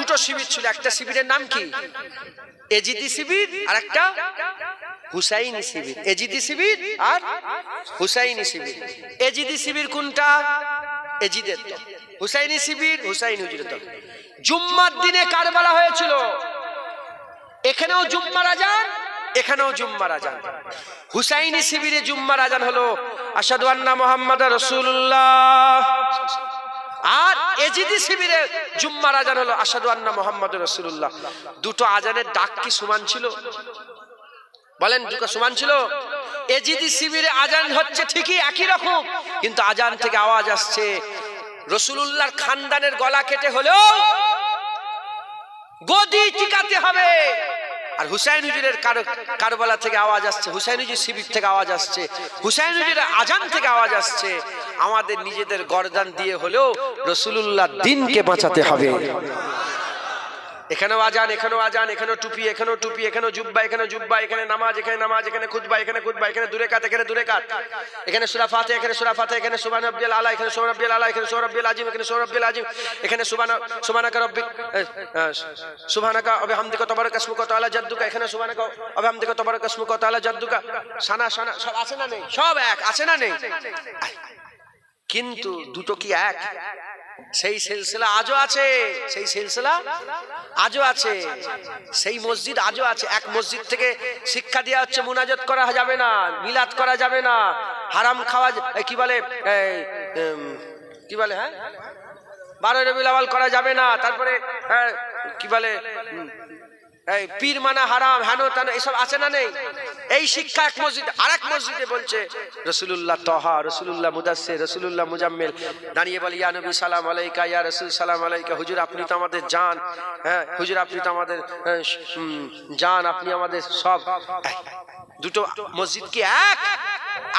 দুটো শিবির ছিল, একটা শিবিরের নাম কি এজিদি শিবির আর একটা হুসাইনি শিবির। এজিদি শিবির আর হুসাইনি শিবির। এজিদি শিবির কোনটা? এজিদের দল। হুসাইনি শিবির হুসাইন হুজুরের দল। জুম্মার দিনে কারবালা হয়েছিল, এখানেও জুম্মার আজান, এখানেও জুম্মার আজান। হুসাইনি শিবিরে জুম্মার আজান হলো আশহাদু আন্না মুহাম্মাদুর রাসূলুল্লাহ, আর এজিদি শিবিরে জুম্মার আজান হলো আশহাদু আন্না মুহাম্মাদুর রাসূলুল্লাহ। দুটো আজানের ডাক কি সমান ছিল? বলেন, দুটো সমান ছিল? এজিদি শিবিরে আজান হচ্ছে ঠিকই একই রকম, কিন্তু আজান থেকে আওয়াজ আসছে রাসূলুল্লাহর খানদানের গলা কেটে হলেও গদি টিকাতে হবে। আর হুসাইন হুজুরের কারবালা থেকে আওয়াজ আসছে, হুসাইন হুজুর শিবির থেকে আওয়াজ আসছে, হুসাইন হুজুরের আজান থেকে আওয়াজ আসছে আমাদের নিজেদের গর্দান দিয়ে হলেও রাসূলুল্লাহর দ্বীনকে বাঁচাতে হবে। এখানেও আজান, এখানেও আজান, এখানেও টুপি, এখানেও টুপি, এখানেও জুব্বা, এখানেও জুব্বা, এখানে নামাজ, এখানে নামাজ, এখানে খুতবা, এখানে খুতবা, এখানে দূরে কাত, এখানে দূরে কাত, এখানে সূরা ফাতিহা, এখানে সূরা ফাতিহা, এখানে সুবহান রাব্বিয়াল আলা, এখানে সুবহান রাব্বিয়াল আলা, এখানে সুবহান রাব্বিয়াল আযীম, এখানে সুবহান রাব্বিয়াল আযীম, এখানে সুবহানাকা রাব্বিক সুবহানাকা ওয়া বিহামদিকা তাবারাকা ইসমুকা ওয়া তাআলা জাদ্দুকা, এখানে সুবহানাকা ওয়া বিহামদিকা তাবারাকা ইসমুকা ওয়া তাআলা জাদ্দুকা। সানা সানা সব আছে না নেই? সব এক আছে না নেই? কিন্তু দুটো কি এক? সেই সিলসিলা আজও আছে, সেই সিলসিলা আজও আছে, সেই মসজিদ আজও আছে। এক মসজিদ থেকে শিক্ষা দেওয়া হচ্ছে মুনাজাত করা যাবে না, মিলাদ করা যাবে না, হারাম খাওয়া, কি বলে কি বলে, হ্যাঁ 12 রবিউল আউয়াল করা যাবে না, তারপরে কি বলে এই পীর মানা হারাম, হেন তেন, এসব আছে না নেই? এই শিক্ষা এক মসজিদ। আর এক মসজিদে বলছে রাসূলুল্লাহ তাহা, রাসূলুল্লাহ মুদাসসির, রাসূলুল্লাহ মুজাম্মিল দাঁড়িয়ে বলে ইয়া নবী সালাম আলাইকা, ইয়া রাসূল সালাম আলাইকা। হুজুর আপনি তো আমাদের জান, হ্যাঁ হুজুর আপনি তো আমাদের জান, আপনি আমাদের সব। দুটো মসজিদ কি এক?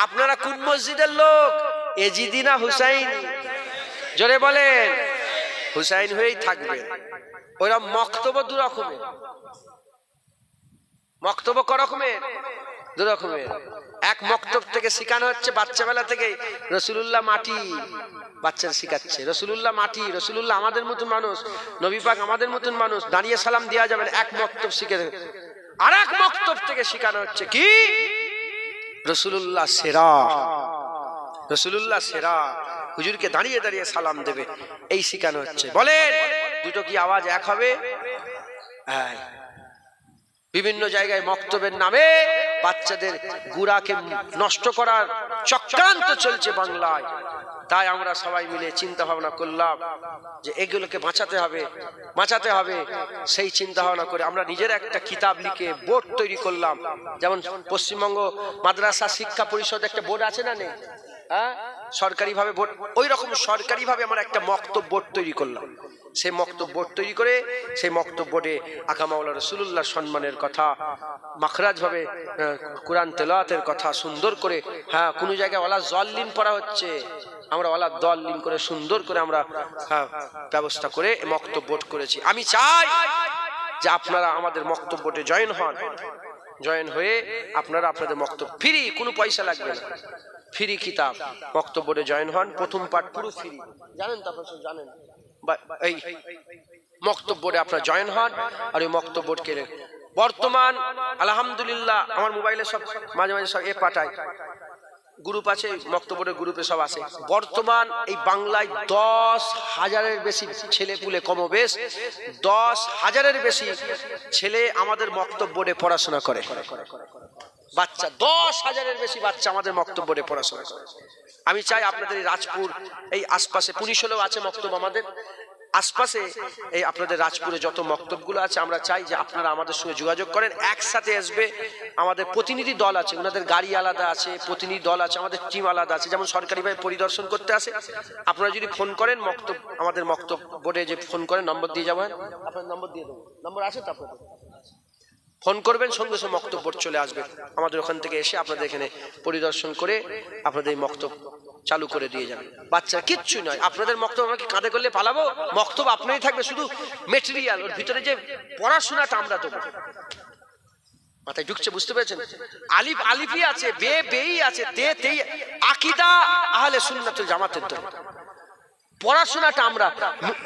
আপনারা কোন মসজিদের লোক? এজিদি না হুসাইন? জোরে বলেন। হুসাইন হয়েই থাকবে। ওরা মক্তব্য দু রকমের। মক্তব্য ক রকমের? দু রকমের। এক মক্তব্য থেকে শেখানো হচ্ছে বাচ্চাবেলা থেকে রাসূলুল্লাহ মাটি, বাচ্চারা শিখাচ্ছে রাসূলুল্লাহ মাটি, রাসূলুল্লাহ আমাদের মতন মানুষ, নবী পাক আমাদের মতন মানুষ, দাঁড়িয়ে সালাম দেওয়া যাবে না। এক মক্তব্য শিখে। আর এক মক্তব্য থেকে শেখানো হচ্ছে কি রাসূলুল্লাহ সেরা, রাসূলুল্লাহ সেরা, হুজুরকে দাঁড়িয়ে দাঁড়িয়ে সালাম দেবে, এই শেখানো হচ্ছে। বলেন দুটো কি আওয়াজ এক হবে? হ্যাঁ। বিভিন্ন জায়গায় মক্তবের নামে বাচ্চাদের গুড়াকে নষ্ট করার চক্রান্ত চলছে বাংলায়। তাই আমরা সবাই মিলে চিন্তা ভাবনা করলাম যে এগুলোকে বাঁচাতে হবে, বাঁচাতে হবে। সেই চিন্তা ভাবনা করে আমরা নিজের একটা কিতাব লিখে বোর্ড তৈরি করলাম। যেমন পশ্চিমবঙ্গ মাদ্রাসা শিক্ষা পরিষদ একটা বোর্ড আছে না নেই? হ্যাঁ, সরকারি ভাবে বোর্ড, ওই রকম সরকারি ভাবে আমরা একটা মক্তব্য বোর্ড তৈরি করলাম। সেই মক্তব্য বোর্ড তৈরি করে সেই মক্তব্য বোর্ডে আকা মাওলা রাসূলুল্লাহ সম্মানের কথা, মাখরাজ ভাবে কোরআন তেলাওয়াতের কথা সুন্দর করে, হ্যাঁ কোন জায়গায় ওয়ালা জল্লিন পড়া হচ্ছে, আমরা ওয়ালা দল্লিন করে সুন্দর করে আমরা ব্যবস্থা করে মক্তব্য বোর্ড করেছি। আমি চাই যে আপনারা আমাদের মক্তব্য বোর্ডে জয়েন হন, জয়েন হয়ে আপনারা আপনাদের মক্তব্য ফ্রি, কোনো পয়সা লাগবে না, ফ্রি কিতাব মক্তব্য বোর্ডে জয়েন হন। প্রথম পাঠ পুরো ফ্রি, জানেন তো আপনারা জানেন। এই মক্তব্য বোর্ডে আপনারা জয়েন হন। আর এই মক্তব্য বোর্ডকে বর্তমান আলহামদুলিল্লাহ আমার মোবাইলে সব মাঝে মাঝে সব পাঠায়, গ্রুপ আছে, মক্তব্য বোর্ডের গ্রুপে সব আছে। বর্তমান এই বাংলায় 10,000-এর বেশি ছেলে পুলে, কমবেশ 10,000-এর বেশি ছেলে আমাদের মক্তব্য বোর্ডে পড়াশোনা করে। বাচ্চা 10,000-এর বেশি বাচ্চা আমাদের মক্তব্য বোর্ডে পড়াশোনা করে। আমি চাই আপনাদের এই রাজপুর এই আশপাশে, পুলিশেও আছে মক্তব্য আমাদের আশপাশে, এই আপনাদের রাজপুরে যত মক্তবগুলো আছে, আমরা চাই যে আপনারা আমাদের সঙ্গে যোগাযোগ করেন, একসাথে আসবে। আমাদের প্রতিনিধি দল আছে, ওনাদের গাড়ি আলাদা আছে, প্রতিনিধি দল আছে, আমাদের টিম আলাদা আছে। যেমন সরকারিভাবে পরিদর্শন করতে আসে, আপনারা যদি ফোন করেন মক্তব, আমাদের মক্তব বোর্ডে যে ফোন করেন, নম্বর দিয়ে যাবেন, আপনার নম্বর দিয়ে দেবো, নম্বর আছে তো আপনাদের, ফোন করবেন, সঙ্গে সঙ্গে মক্তব বোর্ড চলে আসবে। আমাদের ওখান থেকে এসে আপনাদের এখানে পরিদর্শন করে আপনাদের এই মক্তব চালু করে দিয়ে যাবে। বাচ্চা কিচ্ছু নয়, আপনাদের মক্তব আমরা কি কাঁধে করলে পালাবো? মক্তব আপনারই থাকবে, শুধু মেটেরিয়াল, ওর ভিতরে যে পড়াশোনাটা আমরা দেবো। মাথায় ঢুকছে? বুঝতে পেরেছেন? আলিফ আলিফি আছে, বে বেই আছে, তে তেই, আকীদা আহলে সুন্নাত ওয়াল জামাতের তো পড়াশোনাটা আমরা,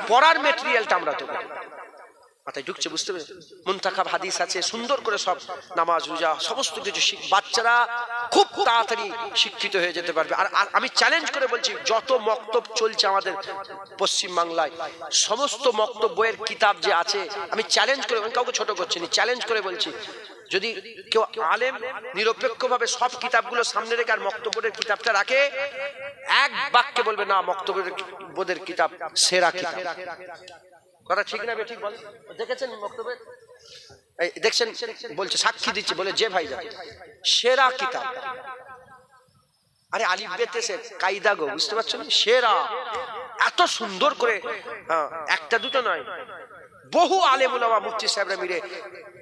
পড়ার মেটেরিয়ালটা আমরা দেবো। মাথায় ঢুকছে, বুঝতে পেরেছেন? মুনতাখাব হাদিস আছে, সুন্দর করে সব নামাজ রোজা সমস্ত কিছু বাচ্চারা খুব তাড়াতাড়ি শিক্ষিত হয়ে যেতে পারবে। আর আমি চ্যালেঞ্জ করে বলছি, যত মক্তব চলছে আমাদের পশ্চিম বাংলায়, সমস্ত মক্তব বইয়ের কিতাব যে আছে, আমি চ্যালেঞ্জ করে, আমি কাউকে ছোট করছি না, চ্যালেঞ্জ করে বলছি, যদি কেউ আলেম নিরপেক্ষভাবে সব কিতাবগুলো সামনে রেখে আর মক্তব্যের কিতাবটা রাখে, এক বাক্যে বলবে না মক্তব্যের কিতাব সেরা কিতাব। কথা ঠিক না ঠিক বল? দেখেছেন মক্তব্যে, দেখছেন বলছে, সাক্ষী দিচ্ছে, বলে যে ভাই সেরা কিতাব। আরে আলিফ বে তে সে কায়দা গো, বুঝতে পারছেন? সেরা, এত সুন্দর করে, একটা দুটো নয়, বহু আলেম ওলামা মুফতি সাহেবরা মিলে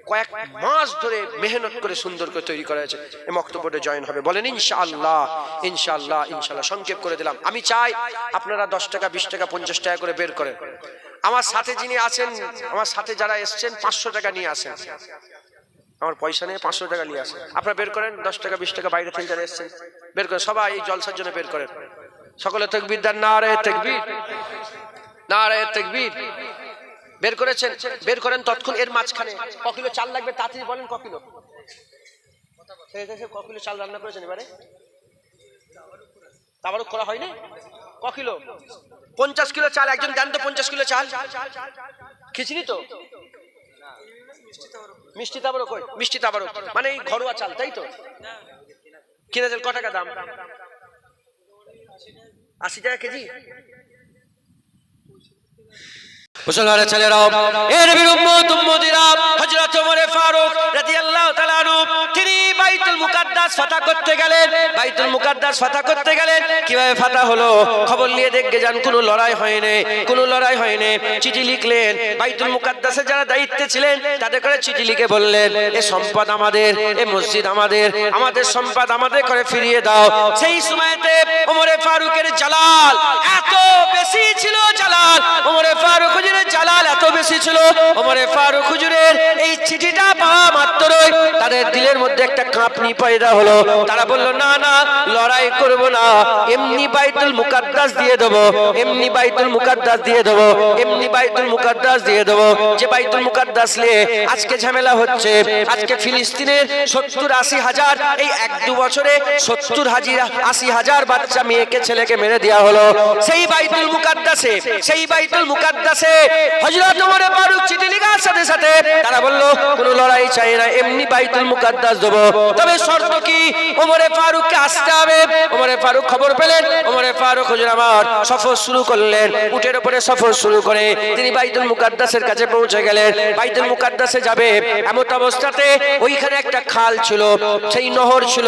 কয়েক মাস ধরে মেহনত করে সুন্দর করে তৈরি করা হয়েছে। এই মক্তব্যে জয়েন হবে, বলেন ইনশাআল্লাহ। ইনশাআল্লাহ, ইনশাআল্লাহ। সংক্ষেপ করে দিলাম। আমি চাই আপনারা 10 টাকা 20 টাকা 50 টাকা করে বের করেন। আমার সাথে যিনি আছেন, আমার সাথে যারা এসছেন, 500 টাকা নিয়ে আসেন। আমার পয়সা নেই, 500 টাকা নিয়ে আসেন। আপনারা বের করেন, 10 টাকা 20 টাকা বাইরে থেকে যারা এসছেন বের করেন। সবাই এই জলসার জন্য বের করেন। সকলে তাকবীর দেন, নারে তাকবীর, নারে তাকবীর। বের করেছেন, বের করেন তৎক্ষণ। এর মাঝখানে ক কিলো চাল লাগবে তাড়াতাড়ি বলেন, ক কিলো? ক কিলো চাল রান্না করেছেন এবারে? তাবারুক করা হয়নি? ক কিলো? 50 কিলো চাল। একজন দেন তো 50 কিলো চাল। খিচড়ি তো মিষ্টি তাবারুক, মিষ্টি তাবারুক মানে এই ঘরোয়া চাল, তাই তো? কিনে দেন, ক টাকা দাম? 80 টাকা কেজি। মুসলমানের ছেলেরাও, এর নবীর উম্মত উম্মতিরা, হযরত ওমর ফারুক রাদিয়াল্লাহু তাআলা আনহু, তিনি বাইতুল মুকাদ্দাস ফাতা করতে গেলেন। বাইতুল মুকাদ্দাস ফাতা করতে গেলেন। কিভাবে ফাতা হলো খবর নিয়ে দেখতে যান। কোনো লড়াই হয়নি, কোনো লড়াই হয়নি। চিঠি লিখলেন, বাইতুল মুকাদ্দাসে যারা দায়িত্বে ছিলেন তাদের করে চিঠি লিখে বললেন, এ সম্পদ আমাদের, এ মসজিদ আমাদের, আমাদের সম্পদ আমাদের করে ফিরিয়ে দাও। সেই সময়তে ওমর ফারুকের জালাল এত বেশি ছিল, জালাল ওমর ফারুক জালাল এত বেশি ছিল। ওমর ফারুক হুজুরের এই চিঠিটা পাওয়া মাত্রই তাদের দিলের মধ্যে একটা কাঁপনি পয়দা হলো। তারা বলল, না না, লড়াই করব না, এমনি বাইতুল মুকাদ্দাস দিয়ে দেব, এমনি বাইতুল মুকাদ্দাস দিয়ে দেব, এমনি বাইতুল মুকাদ্দাস দিয়ে দেব। যে বাইতুল মুকাদ্দাস নিয়ে আজকে ঝামেলা হচ্ছে, আজকে ফিলিস্তিনের 70-80 হাজার, এই 1-2 বছরে 70-80 হাজার বাচ্চা মেয়েকে ছেলেকে মেরে দেওয়া হলো। সেই বাইতুল মুকাদ্দাসে, সেই বাইতুল মুকাদ্দাসে হযরত ওমর ফারুক চিঠি লেখার সাথে সাথে তারা বলল, কোনো লড়াই চাই না, এমনি বাইতুল মুকাদ্দাস দেব। তবে শর্ত কি? ওমর ফারুককে আসতে হবে। ওমর ফারুক খবর পেলেন, ওমর ফারুক হুজুর আমার সফর শুরু করলেন। উটের উপরে সফর শুরু করে তিনি বাইতুল মুকাদ্দাসের কাছে পৌঁছে গেলেন। বাইতুল মুকাদ্দাসে যাবে এমন অবস্থাতে ওইখানে একটা খাল ছিল, সেই নহর ছিল,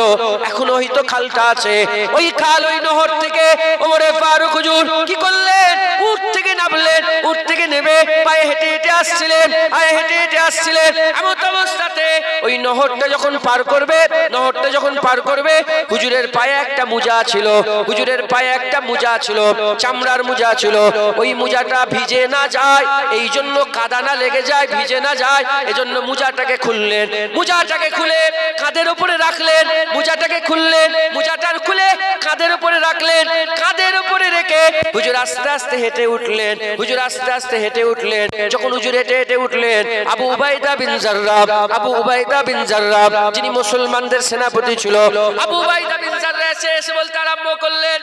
এখনো হয়তো খালটা আছে। ওই খাল, ওই নহর থেকে ওমর ফারুক হুজুর কি করলেন? উট থেকে নামলেন, উট থেকে নেমে পায়ে হেঁটে হেঁটে আসছিলেন, পায়ে হেঁটে হেঁটে আসছিলেন। এমন অবস্থাতে ওই নহরটা যখন পার করবে, নহরটা যখন পার করবে, হুজুরের পায়ে একটা মোজা ছিল, হুজুরের পায়ে একটা মোজা ছিল, চামড়ার মোজা ছিল। ওই মোজাটা ভিজে না যায়, এই জন্য কাদা না লেগে যায়, ভিজে না যায়, এজন্য মোজাটাকে খুললেন। মোজাটাকে খুলে কাঁধের উপরে রাখলেন, মোজাটাকে খুললেন, মোজাটা খুলে কাঁধের উপরে রাখলেন। কাঁধের উপরে রেখে হুজুর আস্তে আস্তে হেঁটে উঠলেন, হুজুর আস্তে আস্তে হেঁটে উঠলেন। যখন হুজুর হেঁটে হেঁটে উঠলেন, আবু উবাইদা বিন জাররাহ, আবু উবাইদা বিন জাররাহ যিনি মুসলমানদের সেনাপতি ছিল, আবু উবাইদা বিন জাররাহ এসে বলতে আরম্ভ করলেন,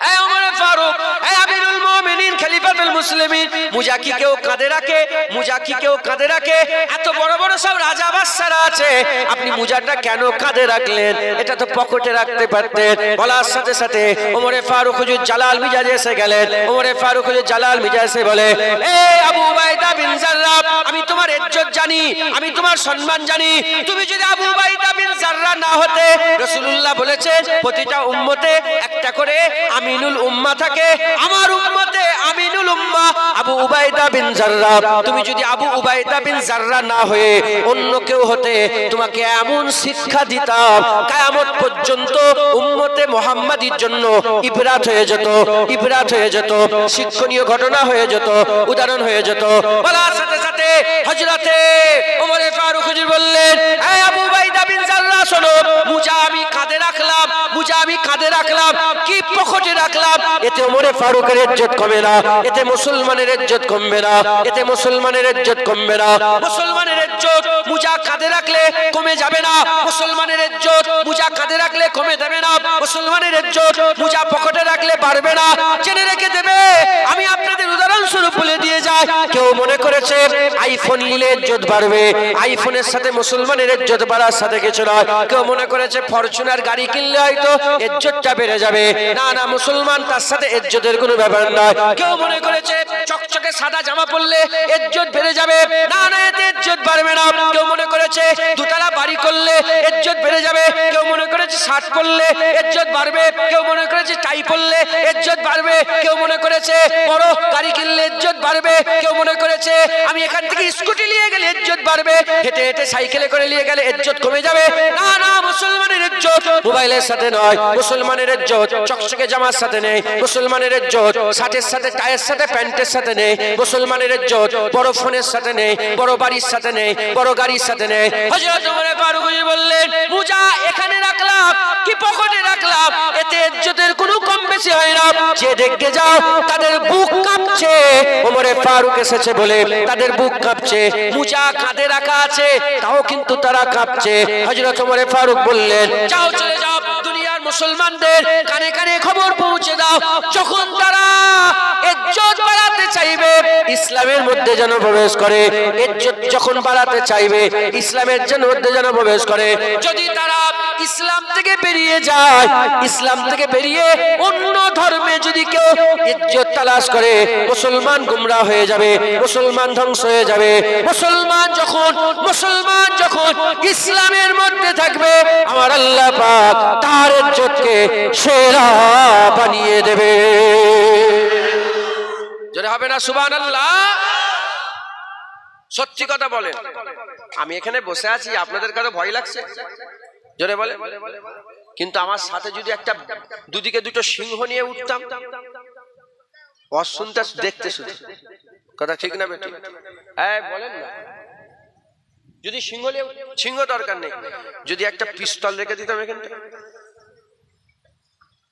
এই ওমর ফারুক, এই আমিরুল মুমিনিন, খলিফাতুল মুসলিমিন, মুজা কি কেউ কাঁধে রাখে? মুজা কি কেউ কাঁধে রাখে? এত বড় বড় সব রাজা বাদশারা আছে, আপনি মুজাটা কেন কাঁধে রাখলেন? এটা তো পকেটে রাখতে পারতেন। বলার সাথে সাথে ওমর ফারুক হুজুর জালাল মিজাজে এসে গেলেন। ওমর ফারুক হুজুর জালাল মিজাজে বলে, এই আবু উবাইদা বিন জাররাহ, আমি তোমার ইজ্জত জানি, আমি তোমার সম্মান জানি। তুমি যদি আবু উবাইদা বিন জাররাহ না হতে, রাসূলুল্লাহ বলেছেন প্রতিটা উম্মতে একটা করে আমিনুল উম্মাহ থাকে, আমার উম্মতে আমিনুল উম্মাহ আবু উবাইদা বিন জাররাহ। তুমি যদি আবু উবাইদা বিন জাররাহ না হয়ে অন্য কেউ হতে, তোমাকে এমন শিক্ষা দিতাম কিয়ামত পর্যন্ত উম্মতে মুহাম্মাদির জন্য ইবরাত হয়ে যেত, ইবরাত হয়ে যেত, শিক্ষণীয় ঘটনা হয়ে যেত, উদাহরণ হয়ে যেত। বলার সাথে সাথে হযরতে ওমর ফারুক হুজুর বললেন, এই আবু উবাইদা বিন জাররাহ শোনো, মুজা আমি কাঁধে রাখলাম, মুজা আমি কাঁধে রাখলাম, কি পকেটে রাখলাম, এতে ওমরে ফারুকের ইজ্জত কমে না, এতে মুসলমানের ইজ্জত কমবে না, এতে মুসলমানের ইজ্জত কমবে না। মুসলমানের ইজ্জত মুজা কাঁধে রাখলে কমে যাবে না, মুসলমানের ইজ্জত মুজা কাঁধে রাখলে কমে যাবে না, মুসলমানের ইজ্জত মুজা পকেটে রাখলে বাড়বে না। জেনে রেখে দেবে, আমি আপনাদের উদাহরণস্বরূপ বলে দিয়ে যাই, কেউ মনে করেছে আইফোন নিলে ইজ্জত বাড়বে, আইফোনের সাথে মুসলমানের ইজ্জত বাড়ার সাথে কিছু নয়। কেউ মনে করেছে ফরচুনার গাড়ি কিনলে হয়তো ইজ্জতটা বেড়ে যাবে, না না, মুসলমান তার সাথে ইজ্জতের কোনো ব্যাপার নয়। কেউ মনে করেছে চকচকে সাদা জামা পরলে ইজ্জত বেড়ে যাবে, না না, এতে ইজ্জত বাড়বে না। কেউ মনে করেছে দুতলা বাড়ি করলে ইজ্জত বেড়ে যাবে, কেউ মনে করেছে শার্ট পরলে ইজ্জত বাড়বে, কেউ মনে করেছে টাই পরলে ইজ্জত বাড়বে, কেউ মনে করেছে বড় গাড়ি কিনলে ইজ্জত বাড়বে, কেউ মনে করেছে আমি এখান থেকে স্কুটি নিয়ে গেলে ইজ্জত বাড়বে, হেঁটে হেঁটে সাইকেলে করে নিয়ে গেলে ইজ্জত কমে যাবে। না না, মুসলমানের ইজ্জত মোবাইলের সাথে নয়, মুসলমানের ইজ্জত চকচকে জামার সাথে নেই, মুসলমানের ইজ্জত শার্টের সাথে টাইয়ের সাথে প্যান্টের সাথে নেই, মুসলমানের ইজ্জত বড় ফোনের সাথে নেই, বড় বাড়ির সাথে নেই, বড় গাড়ির সাথে নেই। হযরত ওমর ফারুক বললেন, মুজা এখানে রাখলাম কি পকেটে রাখলাম, এতে ইজ্জতের কোনো কম বেশি হয় না। যে দেখতে যাও তাদের বুক কাঁপছে, ওমর ফারুক এসেছে বলে তাদের বুক কাঁপছে। মুজা কাঁধে রাখা আছে তাও কিন্তু তারা কাঁপছে। হযরত ওমর ফারুক বললেন, যাও চলে যাও, দুনিয়ার মুসলমানদের কানে কানে খবর পৌঁছে দাও, যখন তারা ইজ্জত বাড়াতে চাইবে ইসলামের মধ্যে যেন প্রবেশ করে, ইজ্জত যখন বাড়াতে চাইবে ইসলামের মধ্যে যেন প্রবেশ করে। যদি তারা ইসলাম থেকে বেরিয়ে যায়, ইসলাম থেকে বেরিয়ে অন্য ধর্মে যদি কেউ ইজ্জত তালাশ করে, মুসলমান গুমরাহ হয়ে যাবে, মুসলমান ধ্বংস হয়ে যাবে। মুসলমান যখন ইসলামের মধ্যে থাকবে, আমার আল্লাহ পাক তার ইজ্জতকে সেরা বানিয়ে দেবে। জোরে হবে না সুবহানাল্লাহ? সত্যি কথা বলেন, আমি এখানে বসে আছি, আপনাদের কাছে ভয় লাগছে? জোরে বলে। কিন্তু আমার সাথে যদি একটা দুদিকে দুটো সিংহ নিয়ে উঠতাম, অশুনতে দেখতে, শুধু কথা ঠিক না বেটি? হ্যাঁ বলেন না। যদি সিংহ দরকার নেই, যদি একটা পিস্তল রেখে দিতাম এখানটা,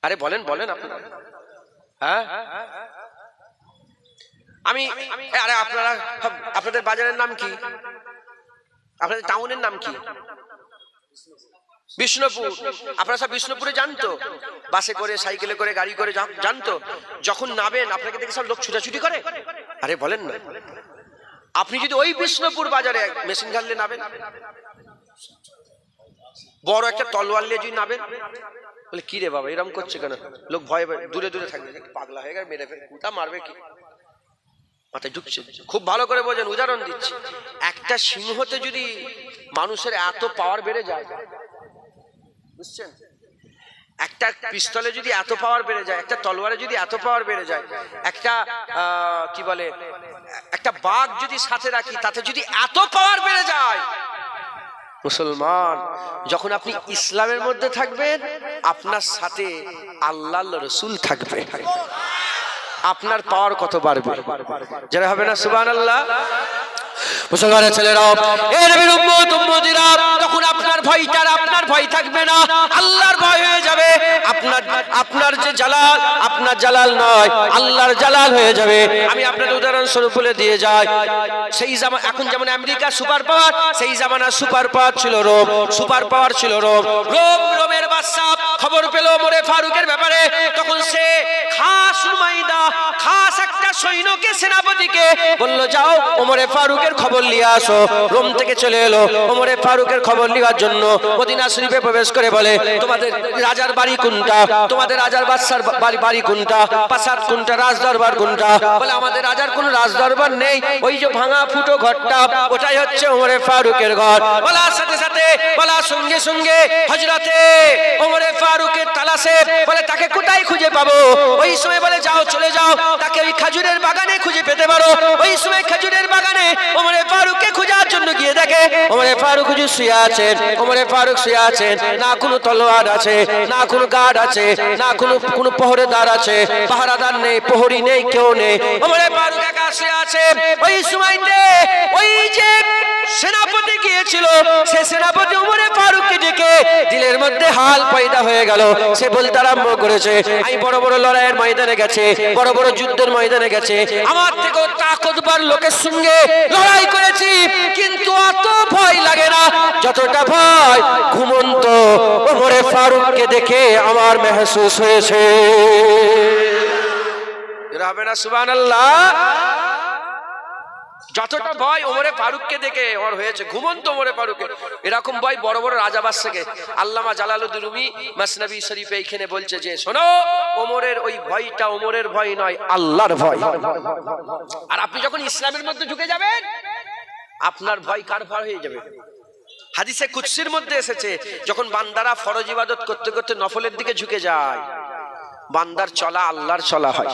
আরে বলেন বলেন আপনারা। হ্যাঁ আরে আপনাদের বাজারের নাম কি? আপনাদের টাউনের নাম কি? বিষ্ণুপুর। আপনারা সব বিষ্ণুপুরে জানতো, বাসে করে, সাইকেলে করে, গাড়ি করে জানতো। যখন নাবেন আপনাকে দেখে সব লোক ছুটাছুটি করে। আরে বলেন না, আপনি যদি ওই বিষ্ণুপুর বাজারে মেশিন গানলে নাবেন, বড় একটা তলোয়ার নিয়ে যদি নাবেন, বলে কি রে বাবা এরকম করছে কেন? লোক ভয়ে দূরে দূরে থাকবে, পাগলা হয়ে গেছে, মেরে ফেলে, কোথা মারবে কি মাথায় ঢুকছে। খুব ভালো করে বোঝেন, উদাহরণ দিচ্ছি। একটা সিংহতে যদি মানুষের এত পাওয়ার বেড়ে যায়, বুঝছেন? একটা পিস্তলে যদি এত পাওয়ার বেড়ে যায়, একটা তলোয়ারে যদি এত পাওয়ার বেড়ে যায়, একটা কি বলে, একটা বাঘ যদি সাথে রাখি তাতে যদি এত পাওয়ার বেড়ে যায়, মুসলমান যখন আপনি ইসলামের মধ্যে থাকবেন, আপনার সাথে আল্লাহর রাসূল থাকবে, আপনার পাওয়ার কত বাড়বে? যারা হবে না সুবহানাল্লাহ? মুসলমানের ছেলেরা, এই নবীর উম্মত উম্মতিরা, তখন আপনার ভয় থাকবে না, আল্লাহর ভয় হয়ে যাবে। আপনার যে জালাল, আপনার জালাল নয়, আল্লাহর জালাল হয়ে যাবে। আমি আপনাদের উদাহরণ স্বরূপ বলে দিয়ে যাই। সেই জামানা, এখন যেমন আমেরিকা সুপার পাওয়ার, সেই জামানা সুপার পাওয়ার ছিল রোম, সুপার পাওয়ার ছিল রোম। রোমের বাদশা খবর পেল ওমর ফারুকের ব্যাপারে, তখন সে খাস নুমাইদা, খাস একটা সৈন্যকে, সেনাপতিকে বলল, যাও ওমর ফারুকের খবর নিয়ে আসো। রোম থেকে চলে এলো ওমর ফারুকের খবর নেওয়ার জন্য। মদিনা শরীফে প্রবেশ করে বলে, তোমাদের রাজার বাড়ি কোনটা? তোমাদের রাজার বাদশার বাড়ি কোনটা? প্রাসাদ কোনটা? রাজদরবার কোনটা? বলে, আমাদের রাজার কোনো রাজদরবার নেই, ওই যে ভাঙা ফুটো ঘরটা, ওটাই হচ্ছে ওমর ফারুকের ঘর। বলার সাথে সাথে, বলার সঙ্গে সঙ্গে হযরতে ওমর ফারুকের তালাশে, বলে তাকে কোথায় খুঁজে পাবো? ওই সময় বলে, যাও চলে যাও, তাকে ওই খেজুরের বাগানে খুঁজে পেতে পারো। ওই সময় খেজুরের বাগানে ওমর ফারুককে খোঁজার জন্য গিয়ে দেখে ওমর ফারুক শুয়ে আছেন। ওমর ফারুক শুয়ে আছেন, না কোনো তলোয়ার আছে, না কোনো গার্ড আছে, না কোনো প্রহরেদার আছে, পাহারাদার নেই, প্রহরী নেই, কেউ নেই। ওমর ফারুক একা শুয়ে আছে। ওই সময়তে ওই যে সেনাপতি গিয়ে গিয়েছিল, সে সেনাপতি ওমরে ফারুককে ডেকে দিলের মধ্যে হাল পয়দা হয়ে গেল। সে বলতে আরম্ভ করেছে, আমি বড় বড় লড়াইয়ের ময়দানে গেছে, বড় বড় যুদ্ধের ময়দানে গেছে, আমার থেকেও তাকতবার লোকের সঙ্গে লড়াই করেছি, কিন্তু অত ভয় লাগে না যতটা ভয় ঘুমন্ত ওমরে ফারুককে দেখে আমার মেহসুস হয়েছে। হবে না সুবহানাল্লাহ? যতটা ভয় ওমরে ফারুককে দেখে ওর হয়েছে, ঘুমন্ত ওমরে ফারুকের, এরকম ভয় বড় বড় রাজা বাদশাকে। আল্লামা জালালউদ্দিন রুমি মাসনাবি শরীফে এইখানে বলছে যে শোনো, ওমরের ওই ভয়টা ওমরের ভয় নয়, আল্লাহর ভয়। আর আপনি যখন ইসলামের মধ্যে ঢুকে যাবেন, আপনার ভয় কার ভয় হয়ে যাবে? হাদিসে কুদসির মধ্যে এসেছে, যখন বান্দারা ফরজ ইবাদত করতে করতে নফলের দিকে ঝুঁকে যায়, বান্দার চলা আল্লাহর চলা হয়,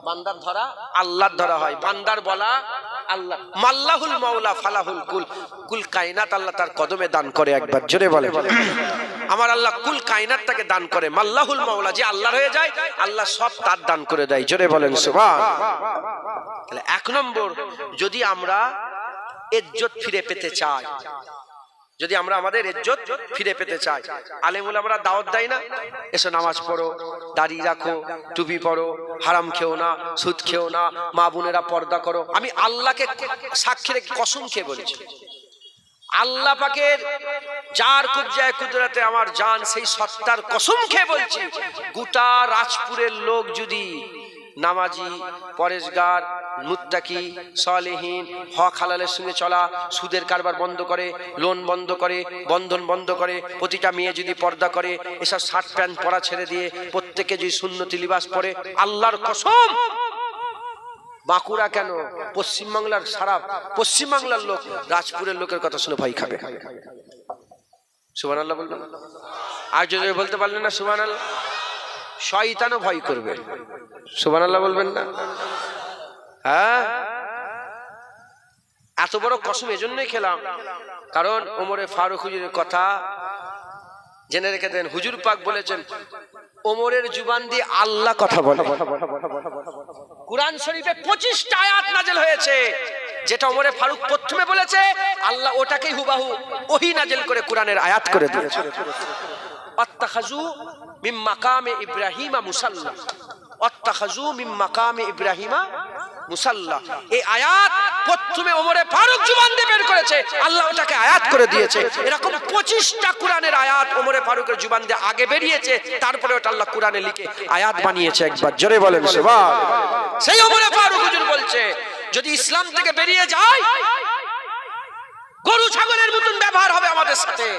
বান্দার ধরা আল্লাহর ধরা হয়, বান্দার বলা আল্লাহ। মাল্লাহুল মাওলা ফালাহুল কুল, কুল কায়নাত আল্লাহ তার কদমে দান করে। একবার জোরে বলে, আমার আল্লাহ কুল কায়নাতটাকে দান করে। মাল্লাহুল মাওলা, যে আল্লাহর হয়ে যায়, আল্লাহ সব তার দান করে দেয়। জোরে বলেন সুবহান। তাহলে এক নম্বর, যদি আমরা ইজ্জত ফিরে পেতে চাই, যদি আমরা আমাদের ইজ্জত ফিরে পেতে চাই, আলেম ওলামারা দাওয়াত দেয় না, এসো নামাজ পড়ো, দাড়ি রাখো, টুপি পরো, হারাম খেও না, সুদ খেও না, মা বোনেরা পর্দা করো। আমি আল্লাহকে সাক্ষী রেখে কসম খেয়ে বলছি, আল্লাহ পাকের যার কুবজায় কুদরতে আমার জান, সেই সত্তার কসম খেয়ে বলছি, গোটা রাজপুরের লোক যদি নামাজি, পরেশগার, মুত্তাকি, সালেহীন, হক হালালের সঙ্গে চলা, সুদের কারবার বন্ধ করে, লোন বন্ধ করে, বন্ধন বন্ধ করে, প্রতিটা মেয়ে যদি পর্দা করে, এসব শার্ট প্যান্ট পরা ছেড়ে দিয়ে প্রত্যেকে যদি সুন্নতি লিবাস পরে, আল্লাহর কসম, বাঁকুড়া কেন, পশ্চিমবাংলার সারা পশ্চিমবাংলার লোক রাজপুরের লোকের কথা শুনে ভয় খাবে। সুবহানাল্লাহ বলবেন? আর যদি বলতে পারলেন না সুবহানাল্লাহ, শয়তানও ভয় করবে। সুবহানাল্লাহ বলবেন না? হ্যাঁ, এত বড় কসম এজন্যই খেলাম, কারণ ওমরে ফারুক হুজুরের কথা জেনে রেখে দেন। হুজুর পাক বলেছেন, ওমরের জুবান দিয়ে আল্লাহ কথা বলে। কুরআন শরীফে 25টা আয়াত নাযিল হয়েছে, যেটা ওমরে ফারুক প্রথমে বলেছে, আল্লাহ ওটাকেই হুবাহু ওহী নাযিল করে কুরআনের আয়াত করে দিয়েছে। আত্তাখাযু মিন মাকামে ইব্রাহিমা মুসাল্লা, আত্তাখাযু মিন মাকামে ইব্রাহিমা মুসাল্লা। এই আয়াত প্রথমে ওমরে ফারুক জুবান দিয়ে বের করেছে, আল্লাহ ওটাকে আয়াত করে দিয়েছে। এরকম 25টা কুরআনের আয়াত ওমরে ফারুকের জুবান দিয়ে আগে বেরিয়েছে, তারপরে ওটা আল্লাহ কুরআনে লিখে আয়াত বানিয়েছে। একবার জোরে বলেন সুবহান। সেই ওমরে ফারুক হুজুর বলছে, যদি ইসলাম থেকে বেরিয়ে যায়, গরু ছাগলের মতন ব্যবহার হবে আমাদের সাথে,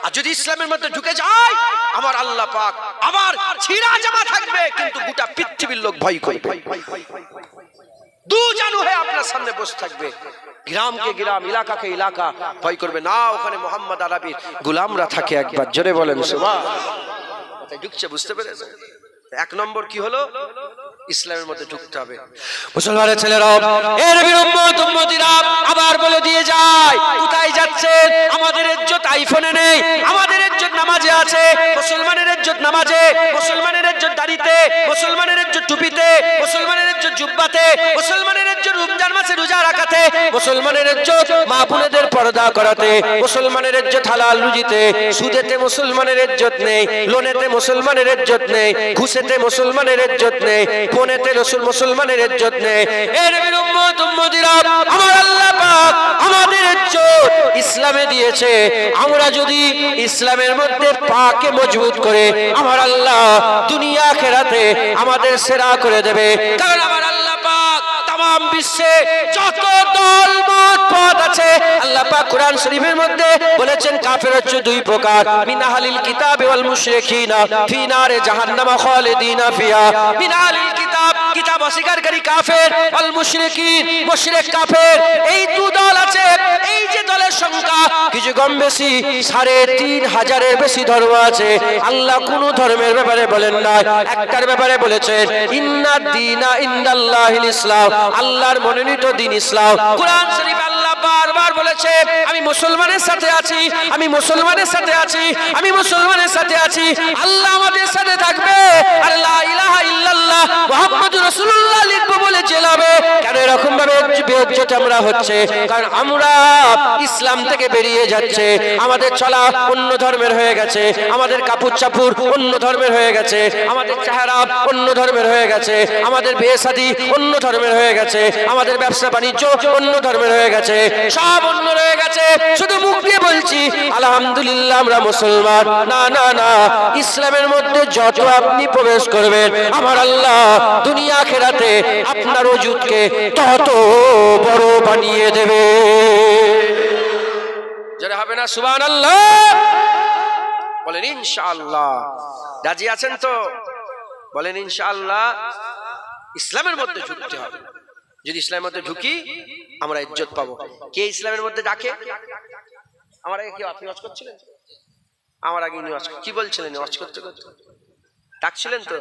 আর যদি ইসলামের মধ্যে ঢুকে যায়, আমার আল্লাহ পাক আবার ছিঁড়া জামা থাকবে, কিন্তু গোটা পৃথিবীর লোক ভয় করবে। দু জানু হয়ে আপনার সামনে বসে থাকবে, গ্রামকে গ্রাম, এলাকাকে এলাকা, ভয় করবে না ওখানে মোহাম্মদ আরবির গোলামরা থাকে। একবার জোরে বলেন সুবহান। ঢুকছে, বুঝতে পেরেছেন? এক নম্বর কি হলো, ইসলামের মধ্যে ঢুকতে হবে। মুসলমানের ছেলেরা, এর উম্মতিরা আবার বলে দিয়ে যায়, কোথায় যাচ্ছেন? আমাদের ইজ্জত আইফোনে নেই, আমাদের ইজ্জত নামাজে আছে। মুসলমানের ইজ্জত নামাজে, মুসলমানের ইজ্জত দাড়িতে, মুসলমানের ইজ্জত টুপিতে, মুসলমানের ইজ্জত জুব্বাতে, মুসলমানের ইজ্জত রমজান মাসে রোজা রাখাতে, মুসলমানের ইজ্জত মা বোনেদের পর্দা করাতে, মুসলমানের ইজ্জত হালাল রুজিতে। সুদেতে মুসলমানের ইজ্জত নেই, লোনেতে মুসলমানের ইজ্জত নেই, ঘুষেতে মুসলমানের ইজ্জত নেই, কোনেতে রসুল মুসলমানের ইজ্জত নেই। এর উম্মতিরা, আমার আল্লাহ পাক আমাদের ইজ্জত ইসলামে দিয়েছে। আমরা যদি ইসলামের মধ্যে পাকে মজবুত করে, আমার আল্লাহ দুনিয়া আখিরাতে আমাদের সেরা করে দেবে। কারণ আমার আল্লাহ পাক তাম বিশ্বে যত দল মত পথ আছে, আল্লাহ পাক কুরআন শরীফের মধ্যে বলেছেন, কাফের হচ্ছে দুই প্রকার, মিন আহলিল কিতাব ওয়াল মুশরিকিনা ফি নারে জাহান্নাম খালিদিনা ফিহা। মিন আহলিল কিতাব, কিতাব অস্বীকারী কাফের, ওয়াল মুশরিকিন, মুশরিক কাফের, এই দু দল আছে। এই যে দলের সংখ্যা কিছু কম বেশি ৩৫০০-এর বেশি ধর্ম আছে। আল্লাহ কোন ধর্মের ব্যাপারে বলেন না, একটার ব্যাপারে বলেছেন, ইন্নাদ দীনা ইনদাল্লাহিল ইসলাম, আল্লাহর মনোনীত দিন ইসলাম। কুরআন শরীফ আল্লাহ বারবার বলেছে, আমি মুসলমানের সাথে আছি, আমি মুসলমানের সাথে আছি, আমি মুসলমানের সাথে আছি। আল্লাহ আমাদের সাথে থাকবে, আর লা ইলাহা ইল্লাল্লাহ মুহাম্মাদুর রাসূলুল্লাহ লিখবো বলে জেলাবে কেন? এরকম ভাবে বেইজ্জত আমরা হচ্ছে কারণ আমরা ইসলাম থেকে বেরিয়ে যাচ্ছে, আমাদের চলা অন্য ধর্মের হয়ে গেছে, আমাদের কাপড় চাপুর অন্য ধর্মের হয়ে গেছে, আমাদের চেহারা অন্য ধর্মের হয়ে গেছে, আমাদের বিয়ে শাদী অন্য ধর্মের হয়ে গেছে, আমাদের ব্যবসা বাণিজ্য অন্য ধর্মের হয়ে গেছে, সব অন্য রয়ে গেছে। শুধু মুখ দিয়ে বলছি আলহামদুলিল্লাহ আমরা মুসলমান। না না না, ইসলামের মধ্যে যত আপনি প্রবেশ করবেন আমার আল্লাহ দুনিয়া আখিরাতে আপনার ওজুদকে তত বড় বানিয়ে দেবে। যারা হবে না সুবহানাল্লাহ বলেন ইনশাআল্লাহ। রাজি আছেন তো? বলেন ইনশাআল্লাহ। ইসলামের মধ্যে ঢুকতে হবে। যদি ইসলামের মধ্যে ঢুকি আমরা ইজ্জত পাবো। কে ইসলামের মধ্যে ডাকে? আমার আগে কি আপনি ওয়াজ করছিলেন? আমার আগে ওয়াজ কি বলছিলেন? ওয়াজ করতে করতে ডাকছিলেন তো?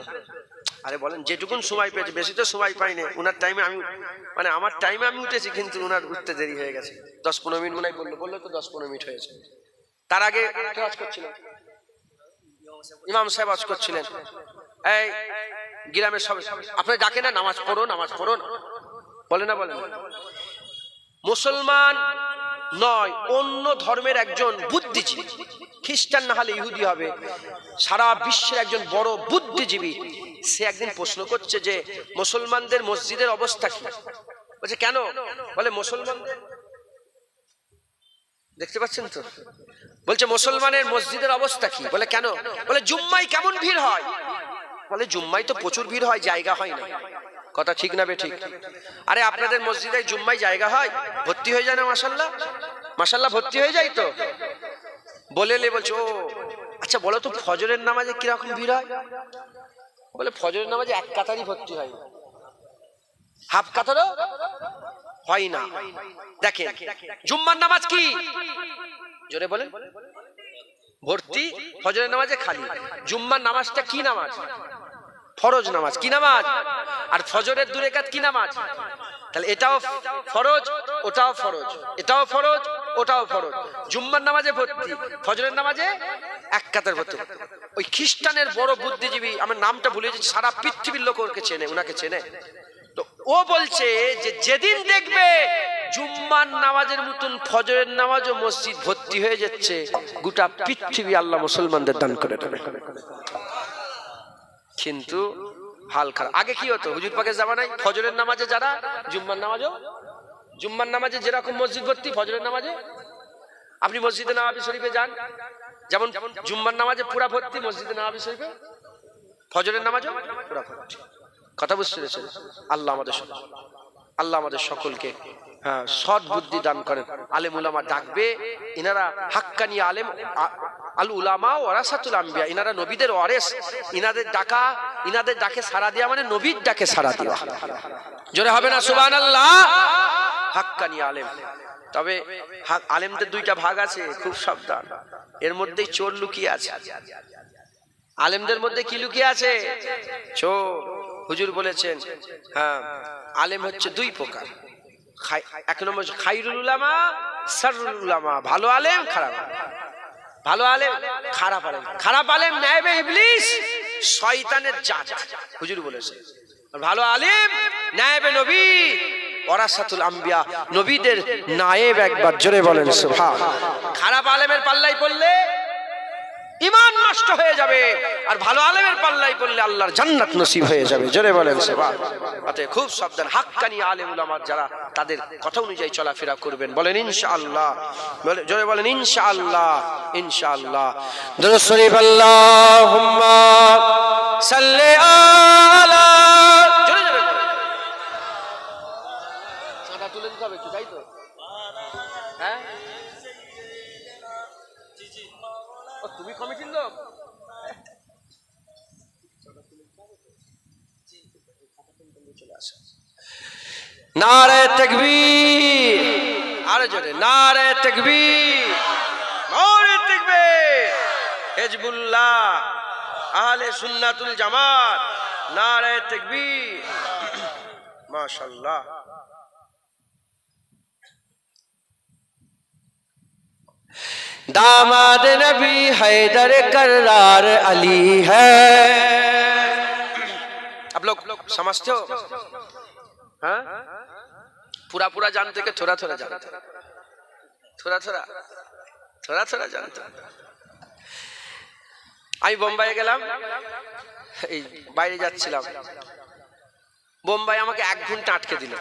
আরে বলেন, যেটুকুন সময় পেয়েছে, বেশি তো সময় পাইনি। উনার টাইমে আমি মানে আমার টাইমে আমি উঠেছি, কিন্তু উনার উঠতে দেরি হয়ে গেছে। 10-15 মিনিট মনে হয় বললো তো 10-15 মিনিট হয়েছে। তার আগে কে ওয়াজ করছিলেন? ইমাম সাহেব ওয়াজ করছিলেন। এই গ্রামের সব আপনারা ডাকে না নামাজ পড়ো নামাজ পড়ো, বলে না? বলেন মুসলমান নয়, অন্য ধর্মের একজন বুদ্ধিজীবী, খ্রিস্টান না হলে ইহুদি হবে, সারা বিশ্বের একজন বড় বুদ্ধিজীবী, সে একদিন প্রশ্ন করছে যে মুসলমানদের মসজিদের অবস্থা কি? বলছে কেন? বলে মুসলমানদের, দেখতে পাচ্ছেন তো? বলছে মুসলমানের মসজিদের অবস্থা কি? বলে কেন? বলে জুম্মায় কেমন ভিড় হয়? বলে জুম্মায় তো প্রচুর ভিড় হয়, জায়গা হয় না। কথা ঠিক না বেঠিক? আরে আপনাদের মসজিদে জুম্মায় জায়গা হয়, ভর্তি হয়ে যায় না? মাশাআল্লাহ মাশাআল্লাহ ভর্তি হয়ে যায় তো। বলেলে বলছো ও আচ্ছা বলো তো ফজরের নামাজে কিরকম ভিড় হয়? বলে ফজরের নামাজে এক কাতারই ভর্তি হয়, হাফ কাতারও হয় না। দেখেন জুম্মার নামাজ কি? জোরে বলেন। ভর্তি, ফজরের নামাজে খালি। জুম্মার নামাজটা কি নামাজ? ফরজ নামাজ। কি নামাজ? আর ফজরের 2 রাকাত কি নামাজ? তাহলে এটাও ফরজ, ওটাও ফরজ, এটাও ফরজ, ওটাও ফরজ। জুম্মার নামাজে ভর্তি, ফজরের নামাজে এক কাতার ভর্তি। ওই খ্রিস্টানের বড় বুদ্ধিজীবী, আমার নামটা ভুলে যাচ্ছি, সারা পৃথিবীর লোক ওকে চেনে, ওনাকে চেনে। তো ও বলছে যে যেদিন দেখবে জুম্মার নামাজের মতন ফজরের নামাজও মসজিদ ভর্তি হয়ে যাচ্ছে, গোটা পৃথিবী আল্লাহ মুসলমানদের দান করে দেবে। কিন্তু হাল খারাপ। আগে কি হতো? হুজুর পাকের জামানায় ফজরের নামাজে যারা, জুম্মার নামাজে যেরকম মসজিদ ভর্তি, ফজরের নামাজে আপনি মসজিদে নববী শরীফে যান, যেমন জুম্মার নামাজে পুরা ভর্তি, মসজিদে নববী শরীফে ফজরের নামাজও পুরা ভর্তি। কথা বুঝতে পেরেছেন? আল্লাহ আমাদের সকলকে সৎ বুদ্ধি দান করেন। আলেম উলামা ডাকবে, ইনারা হাক্কানি আলেম, আল উলামা ওয়ারাসাতুল আম্বিয়া, ইনারা নবীদের ওয়ারিস। ইনাদের ডাকে সাড়া দেওয়া মানে নবীর ডাকে সাড়া দেওয়া। জোরে হবে না সুবহানাল্লাহ? হাক্কানি আলেম। তবে আলেমদের 2টা ভাগ আছে, খুব সাবধান, এর মধ্যেই চোর লুকিয়ে আছে। আলেমদের মধ্যে কি লুকিয়ে আছে? চোর। হুজুর বলেছেন আলেম হচ্ছে 2 প্রকার। 1 নম্বর খায়রুল উলামা, শাররুল উলামা। ভালো আলেম, খারাপ আলেম। ভালো আলেম, খারাপ আলেম। খারাপ আলেম নায়েবে ইবলিস, শয়তানের জাত, হুজুর বলেছেন। ভালো আলেম নায়েবে নবী, ওয়ারাসাতুল আম্বিয়া, নবীদের নায়েব। একবার জোরে বলেন সুবহান। খারাপ আলেমের পাল্লায় পড়লে ঈমান নষ্ট হয়ে যাবে, আর ভালো আলেমের পাল্লায় পড়লে আল্লাহর জান্নাত নসিব হয়ে যাবে। জোরে বলেন সুবহান। অতএব খুব সাবধান, হাক্কানি আলেম উলামা যারা, তাদের কথা অনুযায়ী চলাফেরা করবেন। বলেন ইনশাআল্লাহ। জোরে বলেন ইনশাআল্লাহ। ইনশাআল্লাহ। দুরূদ শরীফ আল্লাহুম্মা সাল্লি আলা, জোরে জোরে বলেন। চাঁদা তুলে দিতে হবে কি, তাই তো? হ্যাঁ, তুমি কমিটির লোক? নারে তাকবীর, আরে জোরে নারে তাকবীর, নারে তাকবীর। হিজবুল্লাহ, আহলে সুন্নাতুল জামাত, নারে তাকবীর। মাশাআল্লাহ। दामाद नबी हैदर कर्रार अली है। आप लोग समझते हो? হ্যাঁ, পুরা পুরা জানতে কে থোড়া থোড়া জানতে, থোড়া থোড়া থোড়া থোড়া জানতে। আমি বোম্বাইয়ে গেলাম, এই বাইরে যাচ্ছিলাম, বোম্বাই আমাকে 1 ঘন্টা আটকে দিল।